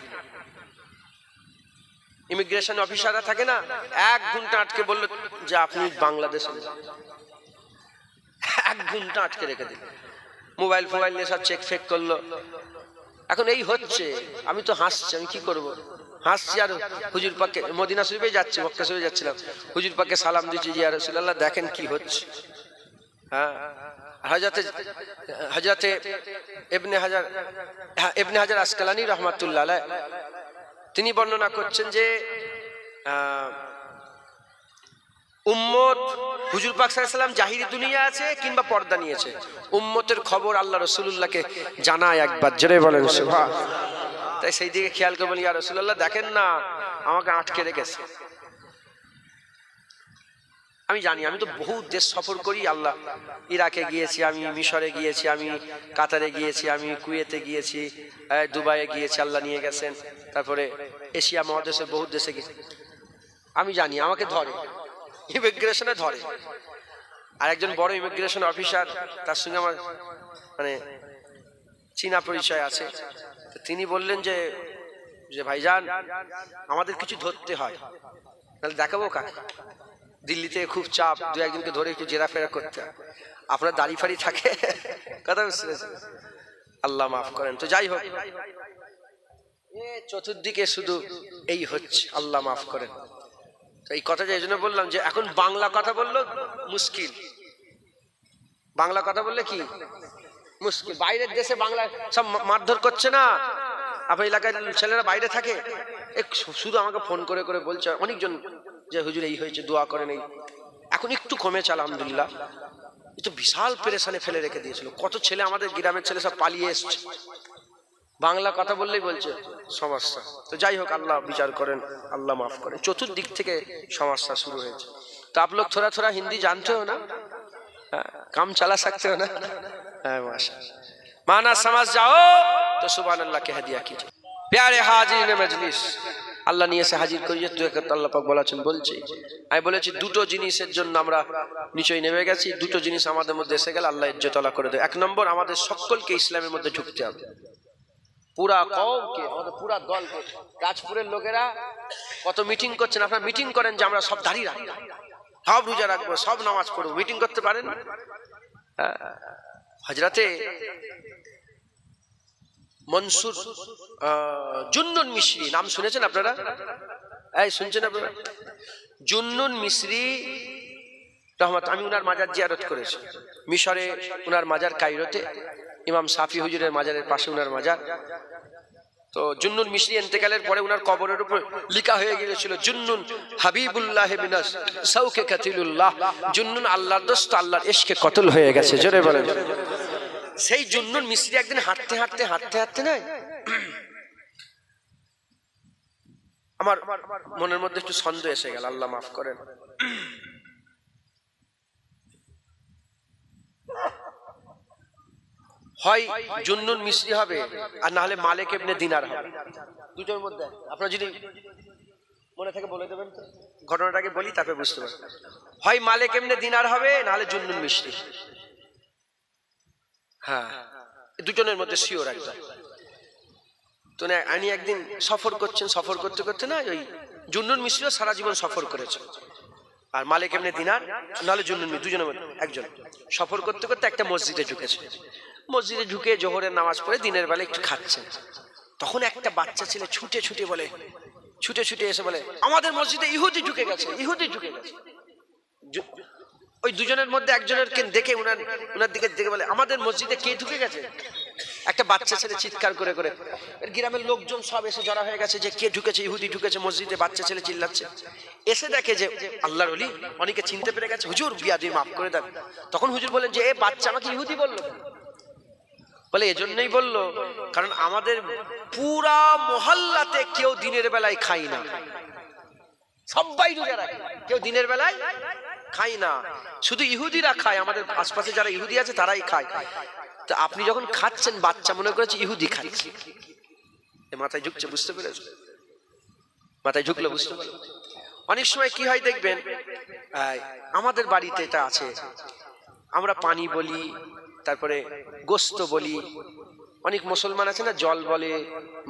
ইমিগ্রেশন অফিসাররা থাকে না, 1 ঘন্টা আটকে বললো যে আপনি বাংলাদেশে। 1 ঘন্টা আটকে রেখে দিল, মোবাইল ফোবাইল নিয়ে সব চেক ফেক করলো। এখন এই হচ্ছে, আমি তো হাসছি, আমি কি করব, হাসছি। আর হুজুর পাককে, মদিনা শরীফে যাচ্ছি, মক্কা শরীফে যাচ্ছিলাম, হুজুর পাককে সালাম দিচ্ছি, ইয়া রাসূলুল্লাহ দেখেন কি হচ্ছে। হ্যাঁ, হযরতে ইবনে হাজার আসকালানী রাহমাতুল্লাহ আলাইহ তিনি বর্ণনা করছেন যে উম্মত, হুজুর পাক সাল্লাল্লাহু আলাইহি ওয়াসাল্লাম জাহিরি দুনিয়া আছে কিংবা পর্দা নিয়েছে, উম্মতের খবর আল্লাহ রাসূলুল্লাহকে জানায় একবার, জোরে বলেন সুবহানাল্লাহ। তাই সেই দিকে খেয়াল করে বলি, ইয়া রাসূলুল্লাহ দেখেন না আমাকে আটকে রেখেছে। আমি জানি, আমি তো বহু দেশ সফর করি, আল্লাহ, ইরাকে গিয়েছি আমি, মিশরে গিয়েছি আমি, কাতারে গিয়েছি আমি, কুয়েতে গিয়েছি, দুবাইয়ে গিয়েছি, আল্লাহ নিয়ে গেছেন। তারপরে এশিয়া মহাদেশের বহু দেশে গেছি। আমি জানি আমাকে ধরে, ইমিগ্রেশনে ধরে। আর একজন বড় ইমিগ্রেশন অফিসার, তার সঙ্গে আমার মানে চীনা পরিচয় আছে, তিনি বললেন যে যে ভাইজান আমাদের কিছু ধরতে হয়, তাহলে দেখাবো কাকে, দিল্লিতে খুব চাপ, 2-1 জনকে ধরে একটু জেরা ফেরা করতে হয়, আপনার দাড়ি ফাড়ি থাকে, কথা বুঝতে পেরেছেন? আল্লাহ মাফ করেন। তো যাই হোক, চতুর্দিকে শুধু এই হচ্ছে, আল্লাহ মাফ করেন। তো এই কথাটা এই জন্য বললাম যে এখন বাংলা কথা বললো মুশকিল, বাংলা কথা বললে কি মুশকিল। বাইরের দেশে বাংলা সব মারধর করছে না, আপনার এলাকায় ছেলেরা বাইরে থাকে, শুধু আমাকে ফোন করে করে বলছে অনেকজন যে হুজুর এই হয়েছে, দোয়া করেন। এই এখন একটু কমেছে আলহামদুলিল্লাহ, তো বিশাল পেরেশানে ফেলে রেখে দিয়েছিল। কত ছেলে, আমাদের গ্রামের ছেলে সব পালিয়ে এসছে, বাংলা কথা বললেই বলছে সমস্যা। তো যাই হোক, আল্লাহ বিচার করেন, আল্লাহ মাফ করেন। চতুর্দিক থেকে সমস্যা শুরু হয়েছে। তো आप लोग थोड़ा थोड़ा हिंदी जानते हो ना, काम चला सकते हो ना? माशाअल्लाह, माना समझ जाओ तो सुभान अल्लाह कह दिया कीजिए। प्यारे हाजिरिन मजलिस, আল্লাহ নিয়ে এসে হাজির করিয়ে তুই একটা আল্লাহ পাক বলেছেন, বলছি আমি বলেছি দুটো জিনিসের জন্য আমরা নিচেই নেমে গেছি। দুটো জিনিস আমাদের মধ্যে এসে গেলে আল্লাহ ইজ্জত আলা করে দেয়। 1 নম্বর, আমাদের সকলকে ইসলামের মধ্যে ঢুকতে হবে, পুরা কওমকে, আমাদের পুরা দলকে। গাজপুরের লোকেরা কত মিটিং করছেন, আপনারা মিটিং করেন যে আমরা সব দাঁড়িয়ে রাখবো, সব রোজা রাখবো, সব নামাজ পড়বো, মিটিং করতে পারেন? হযরতে মনসুর জুন্নুন মিশরি নাম শুনেছেন আপনারা? এই শুনছেন আপনারা? জুন্নুন মিশরি রহমত, আমি উনার মাজার জিয়ারত করেছি মিশরে, উনার মাজার কায়রোতে, ইমাম শাফি হুজুরের মাজারের পাশে উনার মাজার। তো জুন্নুন মিশরি ইন্তেকালের পরে উনার কবরের উপর লেখা হয়ে গিয়েছিল জুন্নুন হাবিবুল্লাহ বিনাস সাউকে কাতিলুল্লাহ, জুন্নুন আল্লাহর দোস্ত, আল্লাহর ইশকে কতল হয়ে গেছে, জোরে বলেন। সেই জুন্নুন মিশরি একদিন হাঁটতে হাঁটতে হাঁটতে হাঁটতে না, আমার মনের মধ্যে একটু সন্দেহ এসে গেল, আল্লাহ মাফ করেন। হয় জুন্নুন মিশরি হবে, আর না হলে মালিক ইবনে দিনার হবে, দুটোর মধ্যে। আপনারা যদি মনে থাকে বলে দেবেন তো, ঘটনাটাকে বলি তারপরে বুঝতে পারবেন। হয় মালিক ইবনে দিনার হবে, না হলে জুন্নুন মিশরি। হ্যাঁ, দুজনের মধ্যে শিওর একদম। তো না, আমি একদিন সফর করছেন, সফর করতে করতে না, ওই জুন্নুন মিশরিও সারা জীবন সফর করেছে, আর মালিক ইবনে দিনার নাহলে জুন্নুন মিশরি, দুজনের মধ্যে একজন সফর করতে করতে একটা মসজিদে ঢুকেছে। মসজিদে ঢুকে জোহরের নামাজ পড়ে দিনের বেলা একটু খাচ্ছেন, তখন একটা বাচ্চা ছেলে ছুটে ছুটে বলে, ছুটে ছুটে এসে বলে, আমাদের মসজিদে ইহুদি ঢুকে গেছে, ইহুদি ঢুকে গেছে। ওই দুজনের মধ্যে একজনের দেখে উনার দিকে দেখে বলে, আমাদের মসজিদে কে ঢুকে গেছে? একটা বাচ্চা ছেলে চিৎকার করে করে, গ্রামের লোকজন সব এসে জড়া হয়ে গেছে যে কে ঢুকেছে, ইহুদি ঢুকেছে মসজিদে। বাচ্চা ছেলে চিল্লাচ্ছে, এসে দেখে যে আল্লাহর ওলি, অনেকে চিনতে পেরে গেছে, হুজুর বিয়াদবি মাফ করে দেন। তখন হুজুর বলেন যে এ বাচ্চা আমাকে ইহুদি বললো, বলে এজন্যই বললো কারণ আমাদের পুরা মহল্লাতে কেউ দিনের বেলায় খাই না, সবাই রোজা রাখে, কেউ দিনের বেলায় খাই না, শুধু ইহুদিরা খায়, আমাদের আশপাশে যারা ইহুদি আছে তারাই খায়। তো আপনি যখন খাচ্ছেন, বাচ্চা মনে করেছে ইহুদি খাচ্ছে, মাথায় ঝুঁকছে, বুঝতে পেরেছ? মাথায় ঝুঁকলে বুঝতে পারো। অনেক সময় কি হয় দেখবেন, আমাদের বাড়িতে এটা আছে, আমরা পানি বলি, তারপরে গোস্ত বলি, অনেক মুসলমান আছে না জল বলে,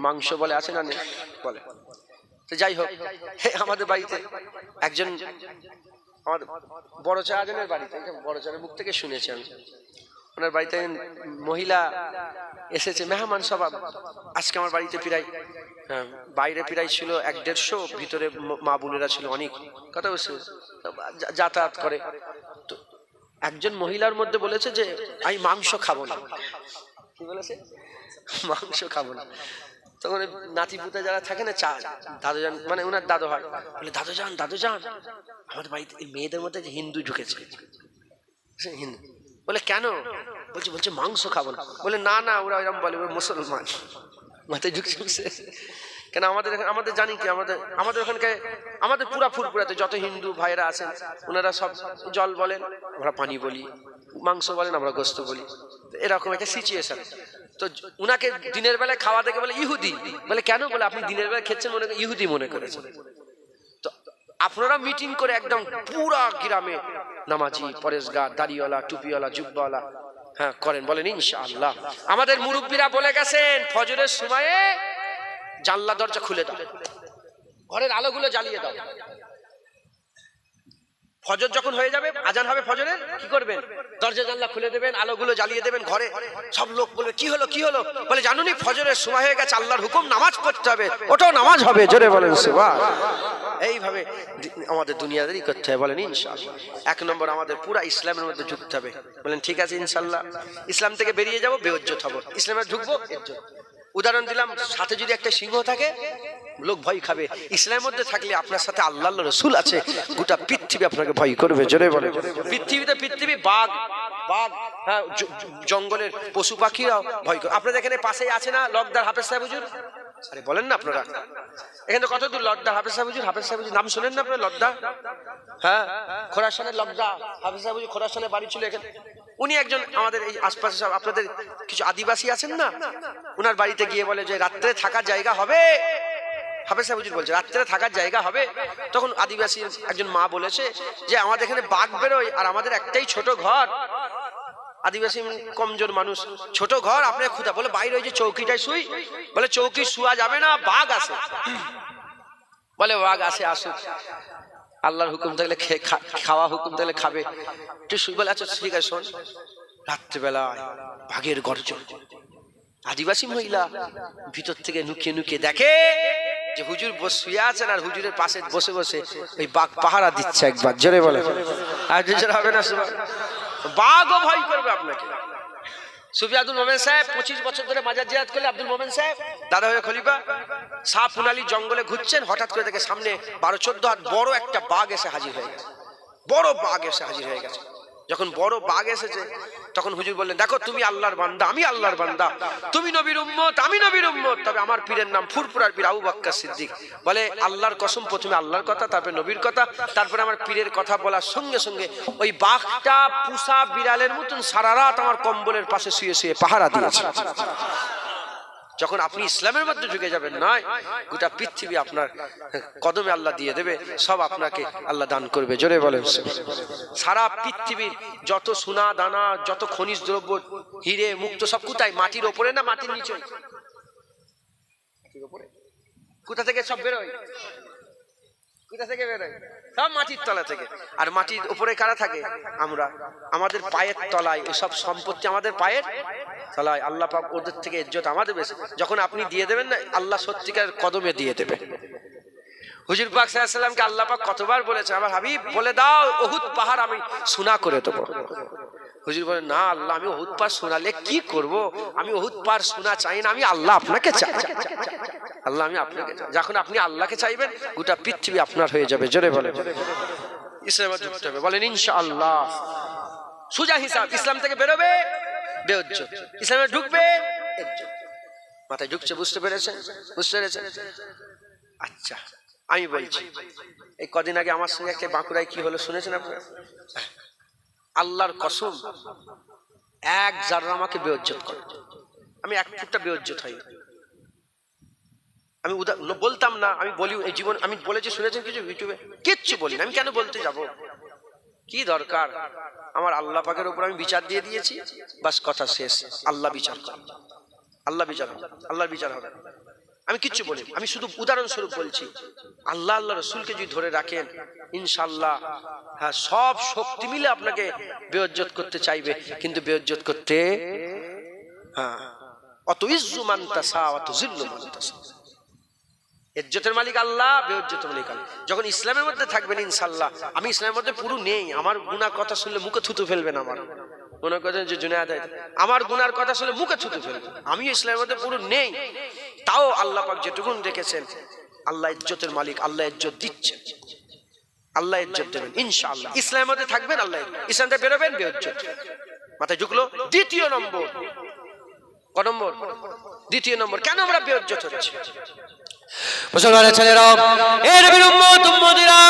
মাংস বলে, আছে না বলে। তো যাই হোক, আমাদের বাড়িতে একজন, আমাদের বড় চাজনের বাড়িতে, বড় চাজনের মুখ থেকে শুনেছি আমি, ওনার বাড়িতে মহিলা এসেছে, মেহমান সব। আজকে আমার বাড়িতে প্রায় বাইরে প্রায় ছিল 150, ভিতরে মা বোনেরা ছিল অনেক, কথা বলছে, যাতায়াত করে। তো একজন মহিলার মধ্যে বলেছে যে আমি মাংস খাবো না। কি বলেছে? মাংস খাবো না। তখন নাতি পুতে যারা থাকে না, দাদুজান মানে ওনার দাদু হয়, বলে দাদুজান আমাদের বাড়িতে মেয়েদের মধ্যে হিন্দু ঢুকেছে। হিন্দু বলে কেন? বলছে মাংস খাবো না। বলে না ওরা এরকম বলে, ওরা মুসলমান। মাথায় ঢুকছে কেন? আমাদের জানি কি, আমাদের ওখানকার আমাদের পুরা ফুরপুরাতে যত হিন্দু ভাইরা আছেন, ওনারা সব জল বলেন, আমরা পানি বলি, মাংস বলেন, আমরা গোস্ত বলি। এরকম একটা সিচুয়েশন। তো উনাকে দিনের বেলায় খাওয়া দেখে বলে ইহুদি। বলে কেন? বলে আপনি দিনের বেলায় খেচ্ছেন, মনে করে ইহুদি মনে করেছেন। তো আপনারা মিটিং করে একদম পুরা গ্রামে নামাজি, পরেশগার, দাড়িওয়ালা, টুপিওয়ালা, জুব্বাওয়ালা করেন, বলেন ইনশাআল্লাহ। আমাদের মুরব্বীরা বলে গেছেন ফজরের সময়ে জানলা দরজা খুলে দাও, ঘরের আলোগুলো জ্বালিয়ে দাও। ফজর যখন হয়ে যাবে, আজান হবে ফজরের, কি করবেন? দরজা জানলা খুলে দেবেন, আলোগুলো জ্বালিয়ে দেবেন ঘরে। সব লোক বলবে কি হলো? বলে জানুনি ফজরের সময় হয়ে গেছে, আল্লাহর হুকুম, নামাজ পড়তে হবে, ওটাও নামাজ হবে, জোরে বলেন সুবহানাল্লাহ। এইভাবে আমাদের দুনিয়াদারি করতে হবে, বলেন ইনশাআল্লাহ। 1 নম্বর আমাদের পুরা ইসলামের মধ্যে ঢুকতে হবে, বলেন ঠিক আছে ইনশাআল্লাহ। ইসলাম থেকে বেরিয়ে যাব, বেইজ্জত হব, ইসলামে ঢুকবো, ইজ্জত। উদাহরণ দিলাম, সাথে যদি একটা সিংহ থাকে, লোক ভয় খাবে। ইসলামের মধ্যে থাকলে আপনার সাথে আল্লাহর রাসূল আছে, গোটা পৃথিবী আপনাকে ভয় করবে, জোরে বলে। পৃথিবী বাঘ, জঙ্গলের পশু পাখিরাও ভয় করে। আপনাদের এখানে পাশেই আছে না লকদার হাফেজ সাহেব হুজুর? আরে বলেন না আপনারা, এখানে কত দূর লকদা হাফেজ সাহেব হুজুর? হাফেজ সাহেব হুজুর নাম শুনেন না আপনারা? লকদা, খোরাসানের লকদা হাফেজ সাহেব হুজুর, খোরাসানের বাড়ি ছিল এখানে। উনি একজন আমাদের এই আশপাশে সব আপনাদের কিছু আদিবাসী আছেন না, উনার বাড়িতে গিয়ে বলে যে রাত্রে থাকার জায়গা হবে। হাফেজ সাহেব হুজুর বলছে রাত্রে থাকার জায়গা হবে। তখন আদিবাসী একজন মা বলেছে যে আমাদের এখানে বাঘ বেরোয়, আর আমাদের একটাই ছোট ঘর। আদিবাসী কমজোর মানুষ, ছোট ঘর, আপনার খুদা। বলে বাইরে ওই যে চৌকিটায় শুই। বলে চৌকি শুয়া যাবে না, বাঘ আছে। বলে বাঘ আসে, আসুক, আল্লাহর হুকুম থাকলে খাওয়া, হুকুম থাকলে খাবে, একটু শুই। বলে আচ্ছা ঠিক আছে, শোন, রাত্রিবেলায় বাঘের গর্জন। আদিবাসী মহিলা ভিতর থেকে নুকিয়ে দেখে যে হুজুর শুয়ে আছেন, আর হুজুরের পাশে বসে ওই বাঘ পাহারা দিচ্ছে। একবার জোরে বলে, আর জোরে হবে না? বাঘও ভয় করবে আপনাকে। সুফি আব্দুল মোমেন সাহেব 25 বছর ধরে মাজার জিয়ারত করলে, আব্দুল মোমেন সাহেব দাদা হয়ে খলিফা, শাহ পুনালি জঙ্গলে ঘুরছেন, হঠাৎ করে দেখে সামনে 12-14 হাত বড় একটা বাঘ এসে হাজির হয়ে গেছে। বড় বাঘ এসে হাজির হয়ে গেছে। যখন বড় বাঘ এসেছে, তখন হুজুর বললেন, দেখো তুমি আল্লাহর বান্দা, আমি আল্লাহর বান্দা, তুমি নবীর উম্মত, আমি নবীর উম্মত, তবে আমার পীরের নাম ফুরফুরার পীর আবু বকর সিদ্দিক। বলে আল্লাহর কসম, প্রথমে আল্লাহর কথা, তারপরে নবীর কথা, তারপরে আমার পীরের কথা বলার সঙ্গে সঙ্গে ওই বাঘটা পুষা বিড়ালের মতন সারা রাত আমার কম্বলের পাশে শুয়ে পাহারা দিয়েছে। যখন আপনি ইসলামের মধ্যে ঢুকে যাবেন, নয় গোটা পৃথিবী আপনার কদমে আল্লাহ দিয়ে দেবে, সব আপনাকে আল্লাহ দান করবে, জোরে বলেন। সারা পৃথিবীর যত সোনা দানা, যত খনিজ দ্রব্য, হিরে মুক্ত, সব কোথায়? মাটির ওপরে না মাটির নিচে? কোথা থেকে সব বেরোয়? কোথা থেকে বেরোয়? সব মাটির তলা থেকে। আর মাটির উপরে কারা থাকে? আমরা। আমাদের পায়ের তলায় সব সম্পত্তি, আমাদের পায়ের তলায়। আল্লাহ পাক ওদের থেকে ইজ্জত আমাদের বেশি। যখন আপনি দিয়ে দেবেন না, আল্লাহ সত্যিকার কদমে দিয়ে দেবে। হুজুর পাক সাল্লাল্লাহু আলাইহি ওয়াসাল্লামকে আল্লাহ পাক কতবার বলেছে, আমার হাবিব বলে দাও উহুদ পাহাড় আমি সোনা করে দেবো। হুজুর বলে, না আল্লাহ, আমি উহুদ পাহাড় সোনালে কি করব? আমি উহুদ পাহাড় সোনা চাই না, আমি আল্লাহ আপনাকে চাই। আল্লাহ আমি আপনাকে চাই। যখন আপনি আল্লাহকে চাইবেন, গোটা পৃথিবী আপনার হয়ে যাবে, জোরে বলে। ইসলামে ঢুকতে হবে, বলেন ইনশাআল্লাহ। সুজা হিসাব, ইসলাম থেকে বেরোবে বেইজ্জত, ইসলামে ঢুকবে ইজ্জত। মাথায় ঢুকছে, বুঝতে পেরেছেন? আচ্ছা আমি বলছি, এই কদিন আগে আমার সঙ্গে একটা বাঁকুড়ায় কি হলো শুনেছেন আপনারা? আল্লাহর কসম, এক জাররা আমাকে বেইজ্জত করে, আমি এক ফুটটা বেইজ্জত হই। আমি বলতাম না, আমি বলি এই জীবন আমি বলেছি শুনেছেন কিছু ইউটিউবে, কিচ্ছু বলি না, আমি কেন বলতে যাব, কি দরকার? আমার আল্লাহ পাকের উপর আমি বিচার দিয়ে দিয়েছি, বাস কথা শেষ। আল্লাহ বিচার করেন, আল্লাহ বিচার হবে, আল্লাহর বিচার হবে। আমি কিচ্ছু বলি, আমি শুধু উদাহরণস্বরূপ বলছি। আল্লাহ আল্লাহ রসুলকে যদি ধরে রাখেন ইনশাআল্লাহ, হ্যাঁ, সব শক্তি মিলে আপনাকে বেইজ্জত করতে চাইবে, কিন্তু বেইজ্জত করতে, হ্যাঁ, অত ইজ্জু মান তাসা অত জিল্লু মান তাসা। ইজ্জতের মালিক আল্লাহ, বেইজ্জতের মালিক আল্লাহ। যখন ইসলামের মধ্যে থাকবেন ইনশাআল্লাহ, আমি ইসলামের মধ্যে পুরো নেই, আমার গুনাহ কথা শুনলে মুখে থুতু ফেলবেন, আমার মনে করেন যে জুনায়েদ আমার গুনার কথা শুনলে মুখে থুতু ফেলবেন, আমি ইসলামের মধ্যে পুরো নেই, তাও আল্লাহ পাক যেটুকুন রেখেছেন, আল্লাহ ইজ্জতের মালিক, আল্লাহ ইজ্জত দিচ্ছেন, আল্লাহ ইজ্জত দেবেন ইনশাআল্লাহ। ইসলামের মধ্যে থাকবেন, আল্লাহ ইসলাম থেকে বেরোবেন, বেইজ্জত মাথায় ঢুকলো। দ্বিতীয় নম্বর, ক নম্বর? দ্বিতীয় নম্বর, কেন আমরা বেইজ্জত হচ্ছি? মুসলমানের ছেলেরা, এর নবীর উম্মত উম্মতিরা,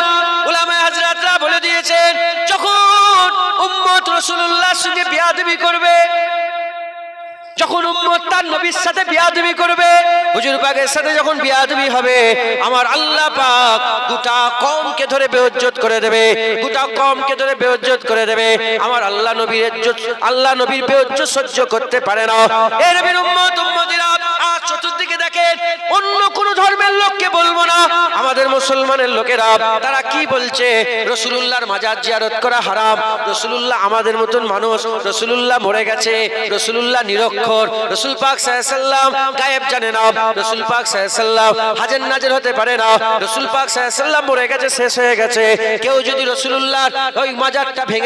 উলামায়ে হযরতরা বলে দিয়েছেন, যখন উম্মত রাসূলুল্লাহর সঙ্গে বেয়াদবি করবে, যখন উম্মত তার নবীর সাথে বেয়াদবি করবে, হুজুর পাকের সাথে যখন বেয়াদবি হবে, আমার আল্লাহ পাক গোটা কওমকে ধরে বেইজ্জত করে দেবে, গোটা কওমকে ধরে বেইজ্জত করে দেবে। আমার আল্লাহ নবীর ইজ্জত, আল্লাহ নবীর বেইজ্জত সহ্য করতে পারে না। এর নবীর উম্মত উম্মতিরা, আজ চতুর্দিকে দেখেন, অন্য কোন ধর্মের লোককে বলবো না, আমাদের মুসলমানের লোকেরা তারা কি বলছে? রাসূলুল্লাহর মাজার জিয়ারত করা হারাম, রাসূলুল্লাহ আমাদের মতন মানুষ, রাসূলুল্লাহ মরে গেছে, রাসূলুল্লাহ নিরক্ষর, রাসূল পাক সাল্লাল্লাহু আলাইহি ওয়াসাল্লাম গায়েব জানে না, রাসূল পাক সাল্লাল্লাহু আলাইহি ওয়াসাল্লাম হাজের নাজের হতে পারে না, রাসূল পাক সাল্লাল্লাহু আলাইহি ওয়াসাল্লাম মরে গেছে, শেষ হয়ে গেছে। কেউ যদি রাসূলুল্লাহর ওই মাজারটা ভেঙে